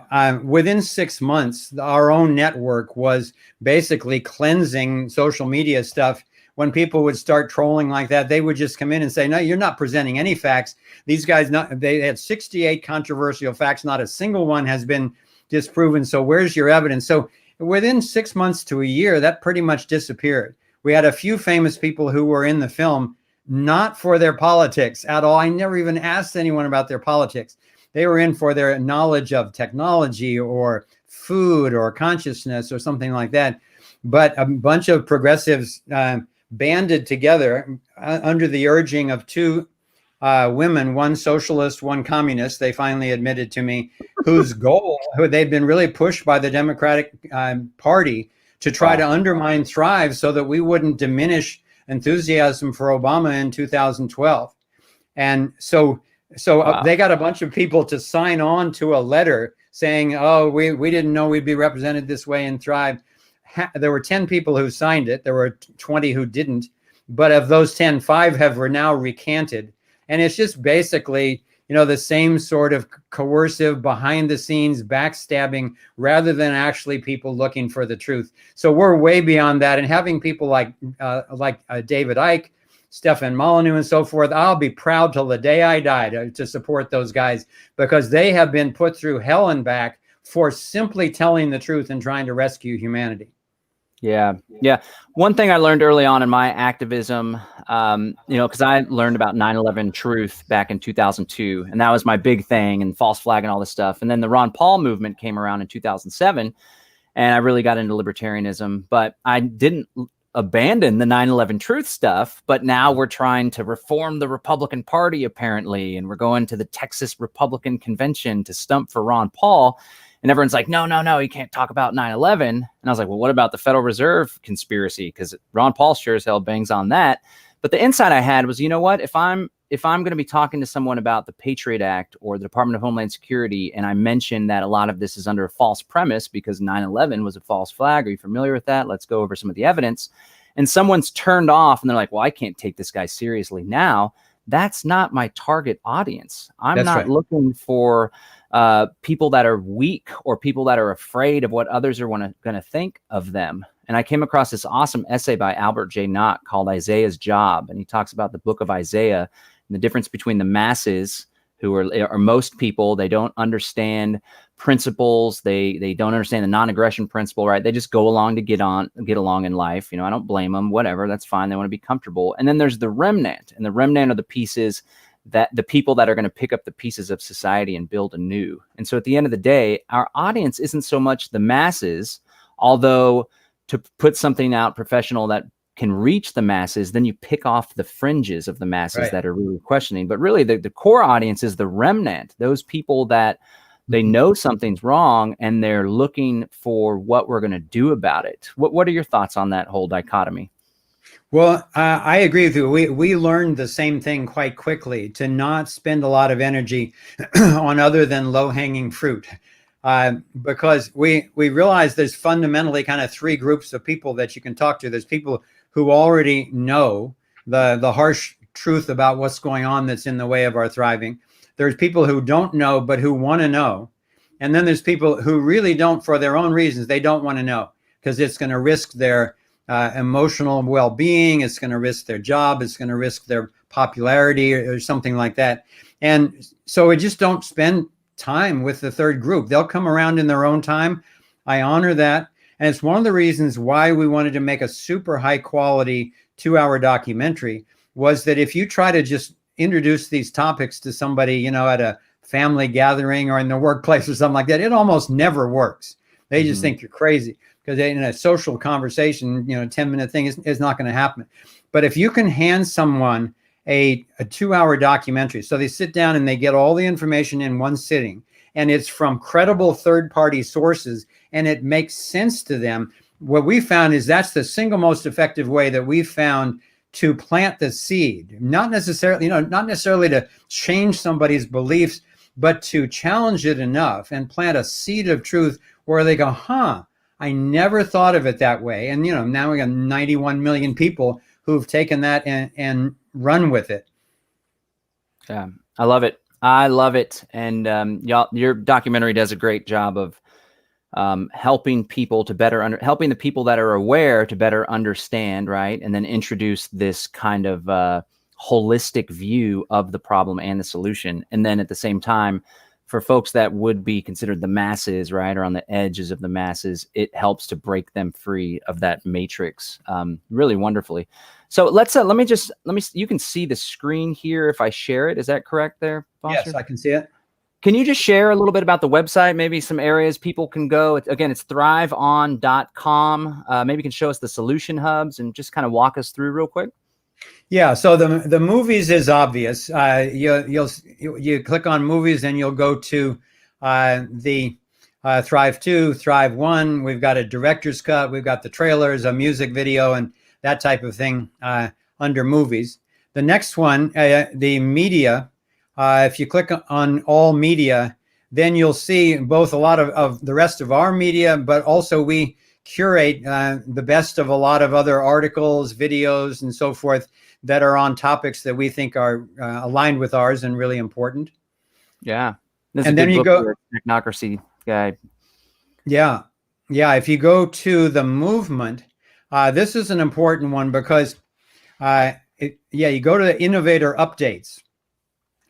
within 6 months, our own network was basically cleansing social media stuff. When people would start trolling like that, they would just come in and say, no, you're not presenting any facts. These guys, they had 68 controversial facts. Not a single one has been disproven. So where's your evidence? So within 6 months to a year, that pretty much disappeared. We had a few famous people who were in the film, not for their politics at all. I never even asked anyone about their politics. They were in for their knowledge of technology or food or consciousness or something like that. But a bunch of progressives banded together under the urging of two women, one socialist, one communist, they finally admitted to me, whose goal, they'd been really pushed by the Democratic Party to try to undermine Thrive so that we wouldn't diminish enthusiasm for Obama in 2012. And so they got a bunch of people to sign on to a letter saying, we didn't know we'd be represented this way in Thrive. There were 10 people who signed it. There were 20 who didn't. But of those 10, 5 have now recanted. And it's just basically, the same sort of coercive, behind the scenes backstabbing, rather than actually people looking for the truth. So we're way beyond that. And having people like David Icke, Stefan Molyneux, and so forth, I'll be proud till the day I die to support those guys, because they have been put through hell and back for simply telling the truth and trying to rescue humanity. Yeah. One thing I learned early on in my activism, because I learned about 9/11 truth back in 2002, and that was my big thing, and false flag and all this stuff. And then the Ron Paul movement came around in 2007, and I really got into libertarianism, but I didn't abandon the 9/11 truth stuff. But now we're trying to reform the Republican Party, apparently, and we're going to the Texas Republican Convention to stump for Ron Paul. And everyone's like, no, you can't talk about 9/11. And I was like, well, what about the Federal Reserve conspiracy? Because Ron Paul sure as hell bangs on that. But the insight I had was, you know what? If I'm going to be talking to someone about the Patriot Act or the Department of Homeland Security, and I mention that a lot of this is under a false premise because 9/11 was a false flag. Are you familiar with that? Let's go over some of the evidence. And someone's turned off and they're like, well, I can't take this guy seriously now. That's not my target audience. I'm not looking for people that are weak or people that are afraid of what others are going to think of them. And I came across this awesome essay by Albert J. Nock called Isaiah's Job. And he talks about the book of Isaiah and the difference between the masses, who are most people. They don't understand principles. They don't understand the non-aggression principle, right? They just go along to get along in life. I don't blame them, whatever, that's fine. They want to be comfortable. And then there's the remnant, and the remnant are the pieces that the people that are going to pick up the pieces of society and build anew. And so at the end of the day, our audience isn't so much the masses, although to put something out professional that can reach the masses, then you pick off the fringes of the masses that are really questioning. But really the core audience is the remnant, those people that they know something's wrong and they're looking for what we're going to do about it. What are your thoughts on that whole dichotomy? Well, I agree with you. We learned the same thing quite quickly, to not spend a lot of energy on other than low-hanging fruit, because we realize there's fundamentally kind of three groups of people that you can talk to. There's people who already know the harsh truth about what's going on that's in the way of our thriving. There's people who don't know but who want to know, and then there's people who really don't, for their own reasons. They don't want to know because it's going to risk their emotional well-being. It's going to risk their job. It's going to risk their popularity or something like that. And so we just don't spend time with the third group. They'll come around in their own time. I honor that. And it's one of the reasons why we wanted to make a super high quality 2-hour documentary, was that if you try to just introduce these topics to somebody, at a family gathering or in the workplace or something like that, it almost never works. They just think you're crazy. Because in a social conversation, 10-minute thing is not going to happen. But if you can hand someone a 2-hour documentary, so they sit down and they get all the information in one sitting, and it's from credible third-party sources, and it makes sense to them, what we found is that's the single most effective way that we've found to plant the seed. Not necessarily to change somebody's beliefs, but to challenge it enough and plant a seed of truth where they go, I never thought of it that way. And, now we got 91 million people who've taken that and run with it. Yeah, I love it. I love it. And your documentary does a great job of helping people to helping the people that are aware to better understand, right? And then introduce this kind of holistic view of the problem and the solution. And then at the same time, for folks that would be considered the masses, right, or on the edges of the masses, it helps to break them free of that matrix really wonderfully. So let me, you can see the screen here if I share it. Is that correct there, Foster? Yes, I can see it. Can you just share a little bit about the website, maybe some areas people can go? Again, it's thriveon.com. Maybe you can show us the solution hubs and just kind of walk us through real quick. Yeah, so the movies is obvious. You click on movies and you'll go to the Thrive 2, Thrive 1. We've got a director's cut. We've got the trailers, a music video, and that type of thing under movies. The next one, the media, if you click on all media, then you'll see both a lot of the rest of our media, but also we curate the best of a lot of other articles, videos, and so forth that are on topics that we think are aligned with ours and really important. Yeah. And then you go technocracy guy. Yeah. Yeah. If you go to the movement, this is an important one because you go to the Innovator Updates.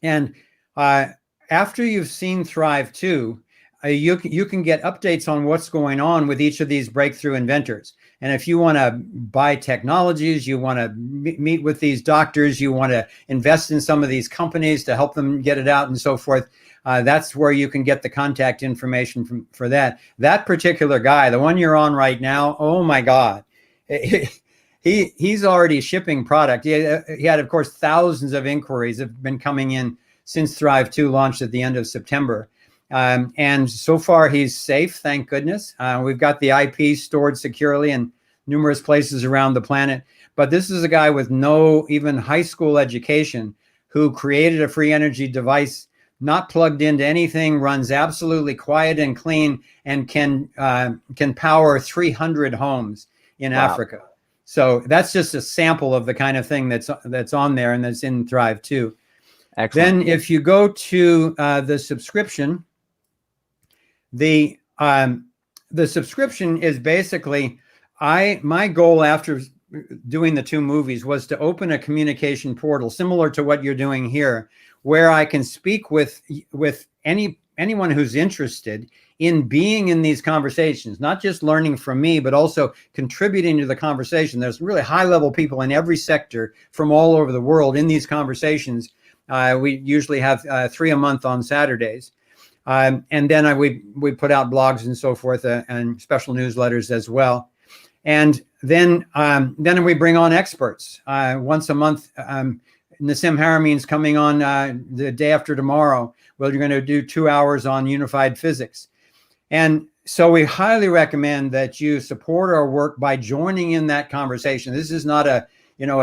And after you've seen Thrive 2, you can get updates on what's going on with each of these breakthrough inventors. And if you want to buy technologies, you want to meet with these doctors, you want to invest in some of these companies to help them get it out and so forth, that's where you can get the contact information for that. That particular guy, the one you're on right now, oh my God, he's already shipping product. He had, of course, thousands of inquiries have been coming in since Thrive 2 launched at the end of September. And so far he's safe, thank goodness. We've got the IP stored securely in numerous places around the planet. But this is a guy with no even high school education who created a free energy device, not plugged into anything, runs absolutely quiet and clean, and can power 300 homes in Africa. So that's just a sample of the kind of thing that's on there and that's in Thrive 2. Excellent. Then if you go to the subscription, the subscription is basically, my goal after doing the 2 movies was to open a communication portal similar to what you're doing here, where I can speak with anyone who's interested in being in these conversations, not just learning from me, but also contributing to the conversation. There's really high-level people in every sector from all over the world in these conversations. We usually have 3 a month on Saturdays. And then we put out blogs and so forth, and special newsletters as well. And then we bring on experts once a month. Nassim Haramein's coming on the day after tomorrow. Well, you're going to do 2 hours on unified physics. And so we highly recommend that you support our work by joining in that conversation. This is not a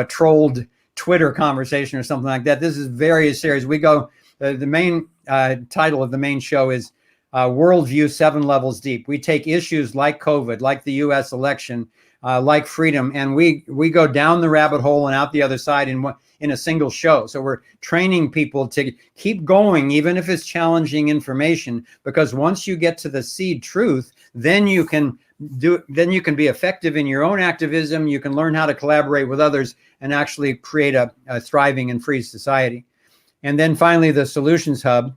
trolled Twitter conversation or something like that. This is very serious. We go, the main title of the main show is Worldview 7 Levels Deep. We take issues like COVID, like the US election, like freedom, and we go down the rabbit hole and out the other side in a single show. So we're training people to keep going, even if it's challenging information, because once you get to the seed truth, then you can be effective in your own activism. You can learn how to collaborate with others and actually create a thriving and free society. And then finally, the Solutions Hub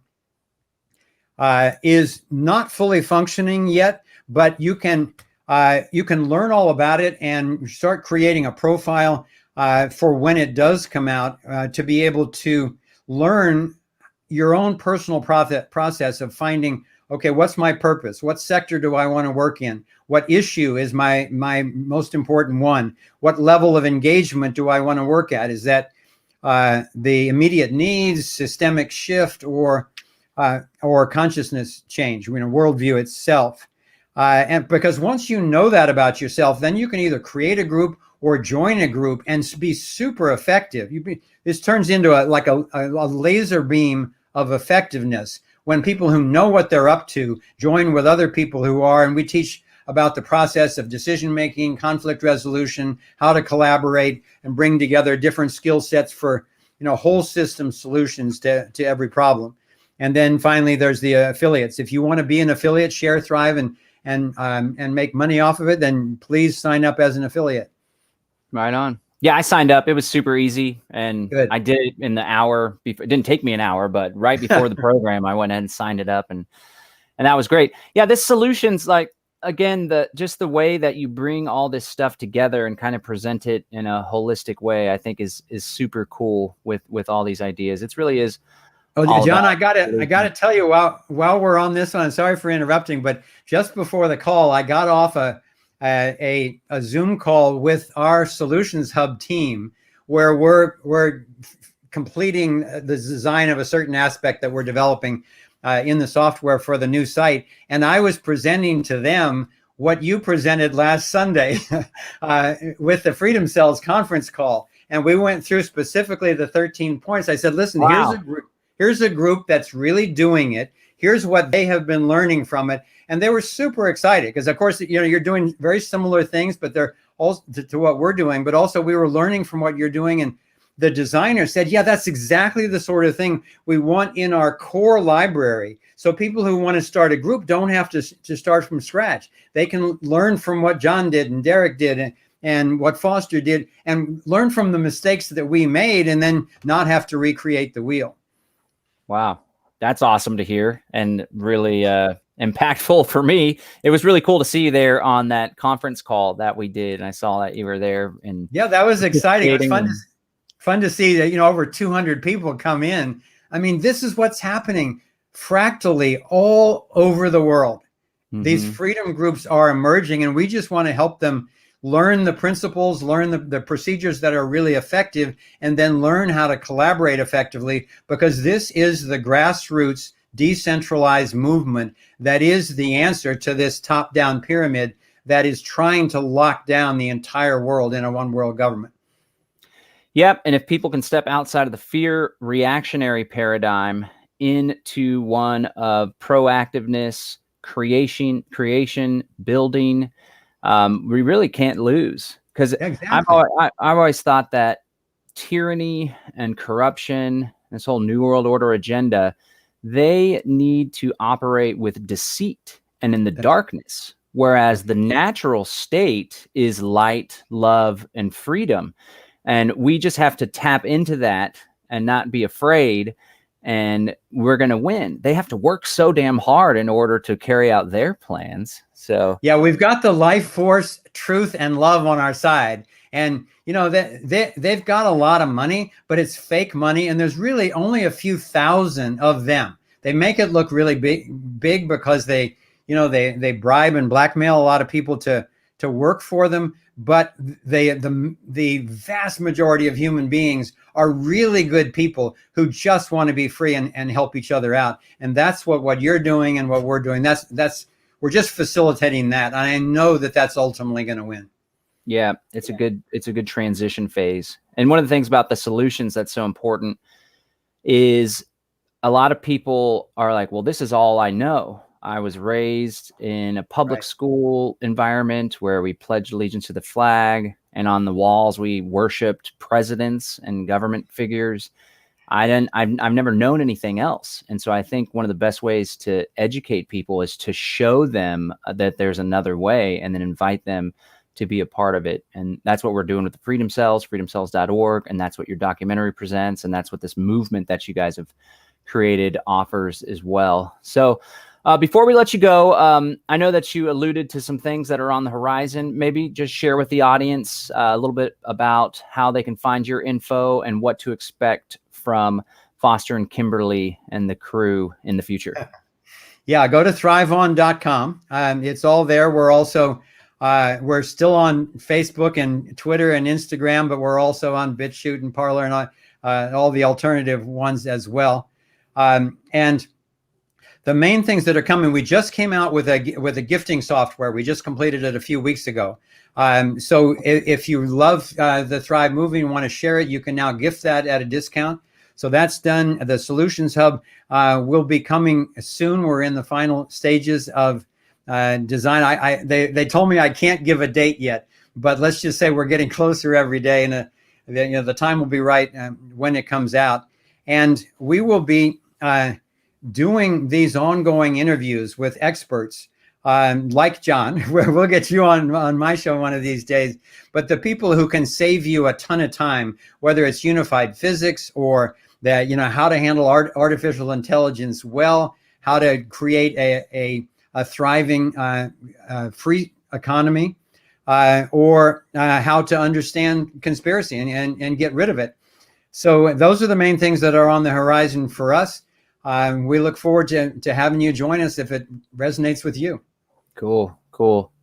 is not fully functioning yet, but you can learn all about it and start creating a profile for when it does come out, to be able to learn your own personal process of finding, okay, what's my purpose? What sector do I want to work in? What issue is my most important one? What level of engagement do I want to work at? Is that the immediate needs, systemic shift, or consciousness change, worldview itself? And because once you know that about yourself, then you can either create a group or join a group and be super effective. This turns into a laser beam of effectiveness when people who know what they're up to join with other people who are, and we teach about the process of decision making, conflict resolution, how to collaborate and bring together different skill sets for whole system solutions to every problem. And then finally, there's the affiliates. If you want to be an affiliate, share, thrive, and make money off of it, then please sign up as an affiliate. Right on. Yeah, I signed up. It was super easy, and Good. I did it in the hour before. It didn't take me an hour, but right before the program, I went ahead and signed it up, and that was great. Yeah, this solution's like, again, just the way that you bring all this stuff together and kind of present it in a holistic way, I think is super cool with all these ideas. It really is. Oh, John, I gotta tell you, while we're on this one, sorry for interrupting, but just before the call, I got off a Zoom call with our Solutions Hub team, where we're completing the design of a certain aspect that we're developing in the software for the new site. And I was presenting to them what you presented last Sunday with the Freedom Cells conference call. And we went through specifically the 13 points. I said, listen, wow. Here's a group that's really doing it. Here's what they have been learning from it. And they were super excited because, of course, you're doing very similar things, but they're also to what we're doing. But also we were learning from what you're doing. And the designer said, yeah, that's exactly the sort of thing we want in our core library. So people who want to start a group don't have to start from scratch. They can learn from what John did and Derek did and what Foster did, and learn from the mistakes that we made, and then not have to recreate the wheel. Wow. That's awesome to hear, and really impactful for me. It was really cool to see you there on that conference call that we did. And I saw that you were there. And yeah, that was exciting. It was fun to see that, over 200 people come in. I mean, this is what's happening fractally all over the world. Mm-hmm. These freedom groups are emerging, and we just want to help them learn the principles, learn the procedures that are really effective, and then learn how to collaborate effectively, because this is the grassroots decentralized movement that is the answer to this top-down pyramid that is trying to lock down the entire world in a one world government. Yep. And if people can step outside of the fear reactionary paradigm into one of proactiveness, creation, building, we really can't lose, because exactly. I've always thought that tyranny and corruption, this whole New World Order agenda, they need to operate with deceit and in the darkness, whereas the natural state is light, love, and freedom. And we just have to tap into that and not be afraid, and we're going to win. They have to work so damn hard in order to carry out their plans. So yeah, we've got the life force, truth, and love on our side. And they've got a lot of money, but it's fake money, and there's really only a few thousand of them. They make it look really big because they bribe and blackmail a lot of people to work for them. But the vast majority of human beings are really good people who just want to be free and help each other out. And that's what you're doing and what we're doing. We're just facilitating that. And I know that that's ultimately going to win. Yeah, it's a good transition phase. And one of the things about the solutions that's so important is a lot of people are like, well, this is all I know. I was raised in a public school environment where we pledged allegiance to the flag, and on the walls we worshipped presidents and government figures. I've never known anything else. And so I think one of the best ways to educate people is to show them that there's another way, and then invite them to be a part of it. And that's what we're doing with the Freedom Cells, freedomcells.org. And that's what your documentary presents. And that's what this movement that you guys have created offers as well. So before we let you go, I know that you alluded to some things that are on the horizon. Maybe just share with the audience a little bit about how they can find your info and what to expect from Foster and Kimberly and the crew in the future. Yeah, go to thriveon.com. It's all there. We're also we're still on Facebook and Twitter and Instagram, but we're also on BitChute and Parler and all the alternative ones as well. And the main things that are coming, we just came out with a gifting software. We just completed it a few weeks ago. So if you love the Thrive movie and want to share it, you can now gift that at a discount. So that's done. The Solutions Hub will be coming soon. We're in the final stages of design. They told me I can't give a date yet, but let's just say we're getting closer every day, and the time will be right when it comes out. And we will be doing these ongoing interviews with experts like John, where we'll get you on my show one of these days. But the people who can save you a ton of time, whether it's unified physics or that how to handle artificial intelligence well, how to create a thriving free economy, or how to understand conspiracy and get rid of it. So those are the main things that are on the horizon for us. We look forward to having you join us if it resonates with you. Cool.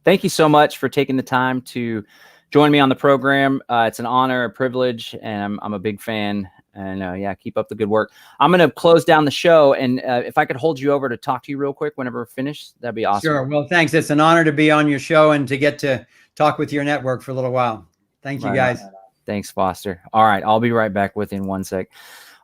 Thank you so much for taking the time to join me on the program. It's an honor, a privilege, and I'm a big fan. And keep up the good work. I'm going to close down the show. And if I could hold you over to talk to you real quick whenever we're finished, that'd be awesome. Sure. Well, thanks. It's an honor to be on your show and to get to talk with your network for a little while. Thank you, guys. Thanks, Foster. All right. I'll be right back with you in 1 sec.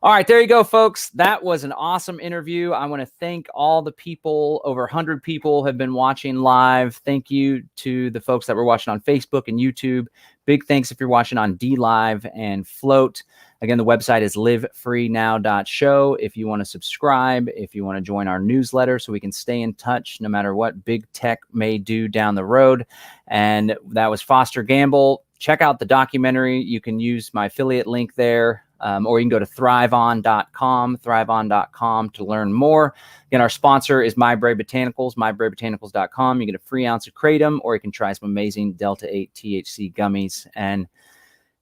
All right, there you go, folks. That was an awesome interview. I want to thank all the people. Over 100 people have been watching live. Thank you to the folks that were watching on Facebook and YouTube. Big thanks if you're watching on DLive and Float. Again, the website is livefreenow.show. If you want to subscribe, if you want to join our newsletter so we can stay in touch no matter what big tech may do down the road. And that was Foster Gamble. Check out the documentary. You can use my affiliate link there. Or you can go to thriveon.com to learn more. Again, our sponsor is My Brave Botanicals, mybraybotanicals.com. You get a free ounce of kratom, or you can try some amazing Delta 8 THC gummies. And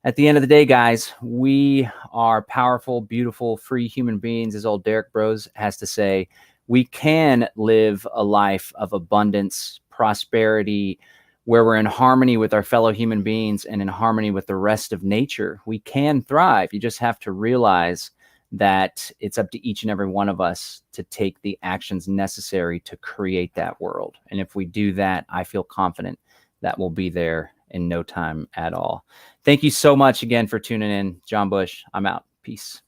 at the end of the day, guys, we are powerful, beautiful, free human beings. As old Derek Bros has to say, we can live a life of abundance, prosperity, where we're in harmony with our fellow human beings and in harmony with the rest of nature. We can thrive. You just have to realize that it's up to each and every one of us to take the actions necessary to create that world. And if we do that, I feel confident that we'll be there in no time at all. Thank you so much again for tuning in. John Bush, I'm out. Peace.